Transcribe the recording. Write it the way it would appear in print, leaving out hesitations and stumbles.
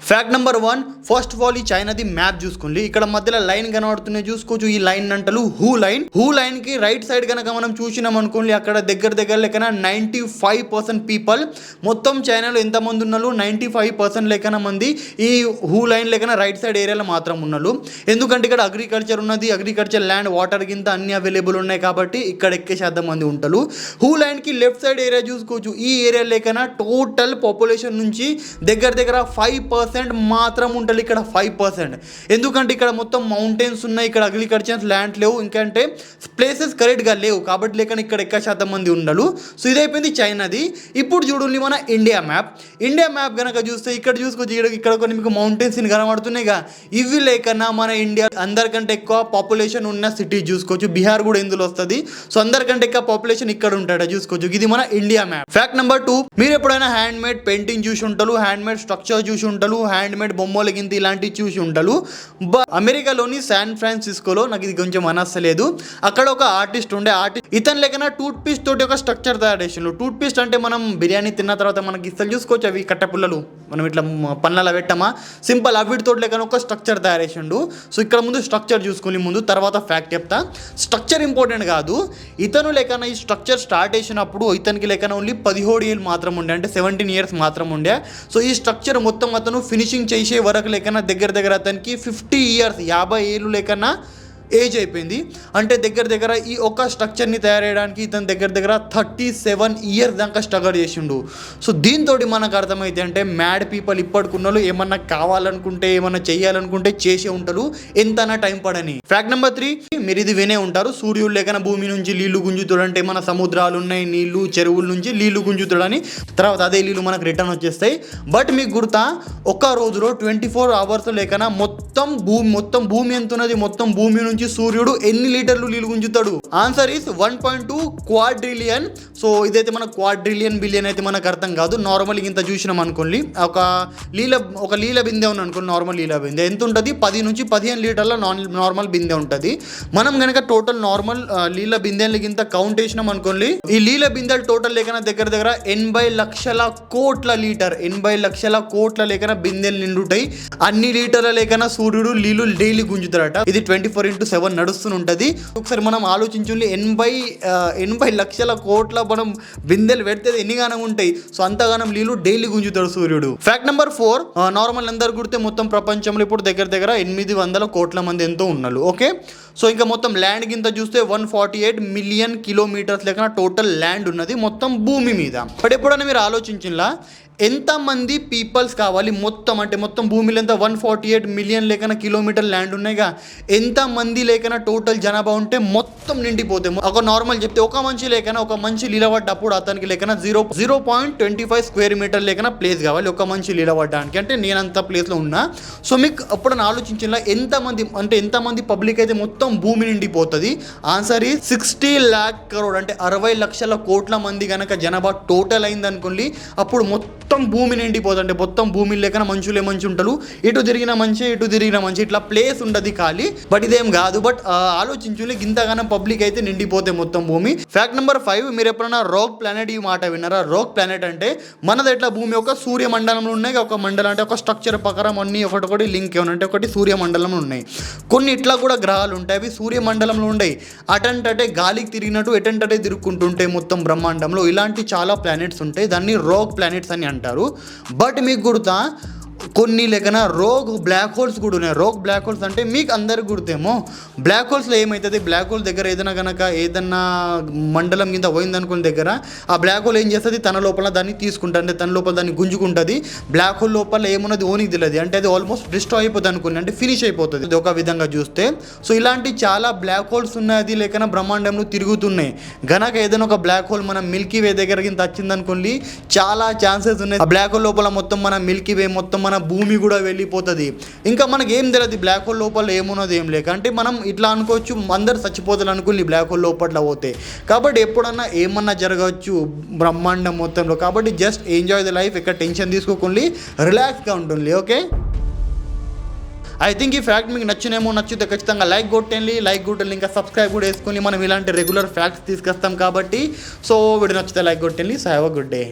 Fact number 1, first of all ఈ చైనాది map చూసుకోండి. ఇక్కడ మధ్యలో లైన్ కనబడుతున్నాయి చూసుకోవచ్చు. ఈ లైన్ అంటారు హూ లైన్. హూ లైన్ కి రైట్ సైడ్ కనుక మనం చూసినాం అనుకోండి, అక్కడ దగ్గర లెక్కన 95% పీపుల్, మొత్తం చైనాలో ఎంతమంది ఉన్నారు 95% లెక్కన మంది ఈ హూ లైన్ లెక్కన రైట్ సైడ్ ఏరియాలో మాత్రం ఉన్నారు. ఎందుకంటే ఇక్కడ అగ్రికల్చర్ ఉన్నది, అగ్రికల్చర్ ల్యాండ్, వాటర్ గింత అన్ని అవైలబుల్ ఉన్నాయి కాబట్టి ఇక్కడ ఎక్కువ శాతం మంది ఉంటారు. హూ లైన్ కి లెఫ్ట్ సైడ్ ఏరియా చూసుకోవచ్చు. ఈ ఏరియా లెక్కన టోటల్ పాపులేషన్ నుంచి దగ్గర 5% మాత్రం ఉంటుంది. ఇక్కడ 5%, ఎందుకంటే ఇక్కడ మొత్తం మౌంటైన్స్ ఉన్నాయి, ఇక్కడ అగ్రికల్చర్ ల్యాండ్ లేవు, ఇంకంటే ప్లేసెస్ కరెక్ట్గా లేవు కాబట్టి లేకని ఇక్కడ ఎక్కువ శాతం మంది ఉండరు. సో ఇదైపోయింది చైనాది. ఇప్పుడు చూడండి మన ఇండియా మ్యాప్. ఇండియా మ్యాప్ కనుక చూస్తే ఇక్కడ చూసుకోవచ్చు, ఇక్కడ కొన్ని మీకు మౌంటైన్స్ కనబడుతున్నాయిగా, ఇవి లేకన్నా మన ఇండియా అందరికంటే ఎక్కువ పాపులేషన్ ఉన్న సిటీ చూసుకోవచ్చు. బీహార్ కూడా ఇందులో వస్తుంది. సో అందరికంటే ఎక్కువ పాపులేషన్ ఇక్కడ ఉంటాడు చూసుకోవచ్చు. ఇది మన ఇండియా మ్యాప్. ఫ్యాక్ట్ నెంబర్ 2, మీరు ఎప్పుడైనా హ్యాండ్ మేడ్ పెయింటింగ్ చూసి ఉంటారు, హ్యాండ్ మేడ్ స్ట్రక్చర్ చూసి ఉంటారు, హ్యాండ్ మేడ్ బొమ్మల గింత ఇలాంటివి చూసి ఉంటారు. అమెరికాలోని శాన్ ఫ్రాన్సిస్కోలో, నాకు ఇది కొంచెం అనస్తలేదు, అక్కడ ఒక ఆర్టిస్ట్ ఉండే. ఇతను లేకన్నా టూత్ పేస్ట్ తోటి ఒక స్ట్రక్చర్ తయారు చేసిండు. టూత్ పేస్ట్ అంటే మనం బిర్యానీ తిన్న తర్వాత మనకి ఇస్తలు చూసుకోవచ్చు, అవి కట్టెపుల్లలు మనం ఇట్లా పళ్ళలో పెట్టామా, సింపుల్ అవిటితో లేకన్నా ఒక స్ట్రక్చర్ తయారు చేసిండు. సో ఇక్కడ ముందు స్ట్రక్చర్ చూసుకుని ముందు తర్వాత ఫ్యాక్ట్ చెప్తా. స్ట్రక్చర్ ఇంపార్టెంట్ కాదు, ఇతను లేకన్నా ఈ స్ట్రక్చర్ స్టార్ట్ చేసినప్పుడు ఇతనికి లేకన్నా ఓన్లీ 17 ఏళ్ళు మాత్రం ఉండే, అంటే 17 ఇయర్స్ మాత్రం ఉండే. సో ఈ స్ట్రక్చర్ మొత్తం అతను ఫినిషింగ్ చేసే వరకు లేకన్నా దగ్గర అతనికి 50 ఇయర్స్ 50 ఏళ్ళు లేకన్నా ఏజ్ అయిపోయింది. అంటే దగ్గర ఈ ఒక్క స్ట్రక్చర్ని తయారు చేయడానికి ఇతను దగ్గర 37 ఇయర్స్ దాకా స్ట్రగల్ చేసిండు. సో దీంతో మనకు అర్థమైతే అంటే మ్యాడ్ పీపుల్ ఇప్పటికున్నలు ఏమన్నా కావాలనుకుంటే ఏమన్నా చేయాలనుకుంటే చేసే ఉంటారు, ఎంతనా టైం పడని. ఫ్యాక్ట్ నెంబర్ 3, మీరు ఇది వినే ఉంటారు, సూర్యుడు లేకన భూమి నుంచి నీళ్లు గుంజుతాడు, అంటే మన సముద్రాలు ఉన్నాయి, నీళ్లు చెరువుల నుంచి నీళ్లు గుంజుతాడని, తర్వాత అదే నీళ్లు మనకు రిటర్న్ వచ్చేస్తాయి. బట్ మీకు గుర్తా, ఒక్క రోజులో 24 అవర్స్ లేకన మొత్తం భూమి ఎంత ఉన్నది, మొత్తం భూమి నుంచి సూర్యుడు ఎన్ని లీటర్లు నీళ్ళు గుంజుతాడు? Answer is 1.2 quadrillion. సో ఇదైతే మన క్వాడ్రిలియన్ బిలియన్ అయితే మనకు అర్థం కాదు. నార్మల్ ఇంత చూసినాం అనుకోండి, ఒక లీల బిందె ఉంది అనుకోండి, నార్మల్ లీల బిందె ఎంత ఉంటుంది, 10 నుంచి 15 లీటర్ల నార్మల్ బిందె ఉంటుంది. మనం కనుక టోటల్ నార్మల్ లీల బిందెలకి ఇంత కౌంట్ చేసినాం అనుకోండి, ఈ లీల బిందెలు టోటల్ లేకన దగ్గర 80 లక్షల కోట్ల లీటర్, 80 లక్షల కోట్ల లేకన బిందెలు నిండుతాయి. అన్ని లీటర్ల లేకన సూర్యుడు నీళ్లు డైలీ గుంజుతాడట. ఇది 24/7 నడుస్తుంటది. ఒకసారి మనం ఆలోచించుండి, 80 లక్షల కోట్ల మనం బిందెలు పెడితే ఎన్నిగానం ఉంటాయి. సో అంతగానం నీళ్లు డైలీ గుంజుతాడు సూర్యుడు. ఫ్యాక్ట్ నెంబర్ 4, నార్మల్ అందరు గుర్తే మొత్తం ప్రపంచంలో ఇప్పుడు దగ్గర 800 కోట్ల మంది ఎంతో ఉన్నారు. ఓకే, సో ఇంకా మొత్తం ల్యాండ్ కింద చూస్తే 148 మిలియన్ కిలోమీటర్స్ లెక్కన టోటల్ ల్యాండ్ ఉన్నది మొత్తం భూమి మీద. బట్ ఎప్పుడైనా మీరు ఆలోచించిలా ఎంతమంది పీపుల్స్ కావాలి మొత్తం, అంటే మొత్తం భూమిలో ఎంత 148 మిలియన్ లేకన కిలోమీటర్ ల్యాండ్ ఉన్నాయిగా, ఎంతమంది లేకన టోటల్ జనాభా ఉంటే మొత్తం నిండిపోతే, ఒక నార్మల్ చెప్తే ఒక మనిషి లేకన ఒక మనిషి నిలబడ్డప్పుడు అతనికి లేకన 0.25 స్క్వేర్ మీటర్ లేకన ప్లేస్ కావాలి ఒక మనిషి నిలబడడానికి. అంటే నేనంత ప్లేస్లో ఉన్నా. సో మీకు అప్పుడు ఆలోచించిన ఎంతమంది పబ్లిక్ అయితే మొత్తం భూమి నిండిపోతుంది? ఆన్సర్ ఈ 60 lakh crore, అంటే 60 లక్షల కోట్ల మంది కనుక జనాభా టోటల్ అయింది అనుకోండి, అప్పుడు మొత్తం భూమి నిండిపోతుంది. అంటే మొత్తం భూమి లేకన మనుషులే మంచి ఉంటారు, ఇటు తిరిగిన మంచి ఇట్లా ప్లేస్ ఉండదు ఖాళీ. బట్ ఇదేం కాదు. బట్ ఆలోచించులే, ఇంతగానో పబ్లిక్ అయితే నిండిపోతే మొత్తం భూమి. ఫ్యాక్ట్ నెంబర్ 5, మీరు ఎప్పుడైనా రోగ్ ప్లానెట్ ఈ మాట విన్నారా? రోగ్ ప్లానెట్ అంటే మనది ఎట్లా భూమి ఒక సూర్యమండలంలో ఉన్నాయి, ఒక మండలం అంటే ఒక స్ట్రక్చర్ ప్రకారం అన్ని ఒకటి లింక్ ఏమన్నా ఒకటి సూర్యమండలంలో ఉన్నాయి. కొన్ని ఇట్లా కూడా గ్రహాలు ఉంటాయి, అవి సూర్యమండలంలో ఉన్నాయి. అటంటే గాలికి తిరిగినట్టు ఎటంటే తిరుగుకుంటుంటాయి మొత్తం బ్రహ్మాండంలో. ఇలాంటి చాలా ప్లానెట్స్ ఉంటాయి, దాన్ని రోగ్ ప్లానెట్స్ అని అంటారు. బట్ మీకు గుర్తా, కొన్ని లేకన రోగ్ బ్లాక్ హోల్స్ కూడా ఉన్నాయి. రోగ్ బ్లాక్ హోల్స్ అంటే మీకు అందరికి గుర్తేమో, బ్లాక్ హోల్స్లో ఏమవుతుంది, బ్లాక్ హోల్ దగ్గర ఏదన్నా మండలం కింద పోయిందనుకున్న దగ్గర ఆ బ్లాక్ హోల్ ఏం చేస్తుంది, తన లోపల దాన్ని తీసుకుంటుంది, అంటే తన లోపల దాన్ని గుంజుకుంటుంది. బ్లాక్ హోల్ లోపల ఏమున్నది ఓనికి తెలియదు, అంటే అది ఆల్మోస్ట్ డిస్ట్రాయ్ అయిపోతుంది అనుకుని, అంటే ఫినిష్ అయిపోతుంది ఇది ఒక విధంగా చూస్తే. సో ఇలాంటి చాలా బ్లాక్ హోల్స్ ఉన్నది లేకన బ్రహ్మాండంలో తిరుగుతున్నాయి. గనక ఏదైనా ఒక బ్లాక్ హోల్ మన మిల్కీ వే దగ్గరకి వచ్చిందనుకోండి, చాలా ఛాన్సెస్ ఉన్నాయి ఆ బ్లాక్ హోల్ లోపల మొత్తం మన మిల్కీ వే మొత్తం మన భూమి కూడా వెళ్ళిపోతుంది. ఇంకా మనకి ఏం తెలియదు బ్లాక్ హోల్ లోపల ఏమున్నది ఏం లేక, అంటే మనం ఇట్లా అనుకోవచ్చు, అందరు చచ్చిపోతారు అనుకోండి బ్లాక్ హోల్ లోపల పోతే. కాబట్టి ఎప్పుడన్నా ఏమన్నా జరగవచ్చు బ్రహ్మాండం మొత్తంలో. కాబట్టి జస్ట్ ఎంజాయ్ ద లైఫ్, ఎక్కడ టెన్షన్ తీసుకోకుండా రిలాక్స్గా ఉంటుంది. ఓకే, ఐ థింక్ ఈ ఫ్యాక్ట్ మీకు నచ్చితే ఖచ్చితంగా లైక్ కొట్టండి, ఇంకా సబ్స్క్రైబ్ కూడా వేసుకొని మనం ఇలాంటి రెగ్యులర్ ఫ్యాక్ట్స్ తీసుకొస్తాం కాబట్టి. సో వీడియో నచ్చితే లైక్ కొట్టండి. So have a good day.